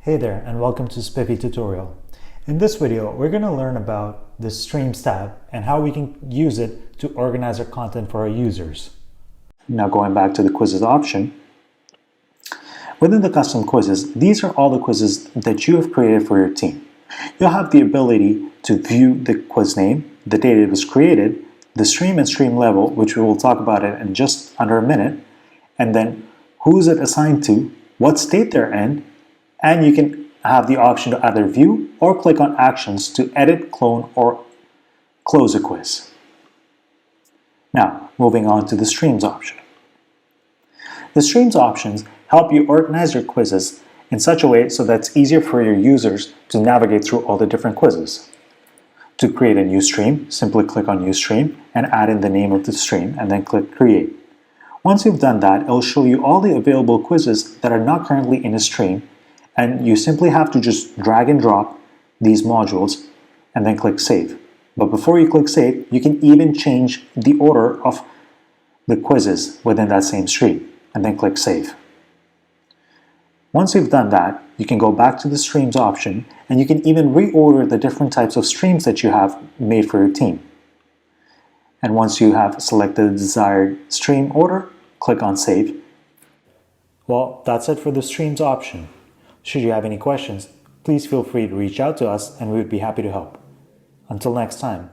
Hey there, and welcome to Spiffy tutorial. In this video, we're going to learn about the Streams tab and how we can use it to organize our content for our users. Now going back to the quizzes option, within the custom quizzes, these are all the quizzes that you have created for your team. You'll have the ability to view the quiz name, the date it was created, the stream and stream level, which we will talk about it in just under a minute, and then who is it assigned to, what state they're in, and you can have the option to either view or click on actions to edit, clone, or close a quiz. Now, moving on to the streams option. The streams options help you organize your quizzes in such a way so that it's easier for your users to navigate through all the different quizzes. To create a new stream, simply click on New Stream and add in the name of the stream and then click Create. Once you've done that, it'll show you all the available quizzes that are not currently in a stream, and you simply have to just drag and drop these modules and then click Save. But before you click Save, you can even change the order of the quizzes within that same stream and then click Save. Once you've done that, you can go back to the Streams option and you can even reorder the different types of streams that you have made for your team. And once you have selected the desired stream order, click on Save. Well, that's it for the Streams option. Should you have any questions, please feel free to reach out to us and we would be happy to help. Until next time.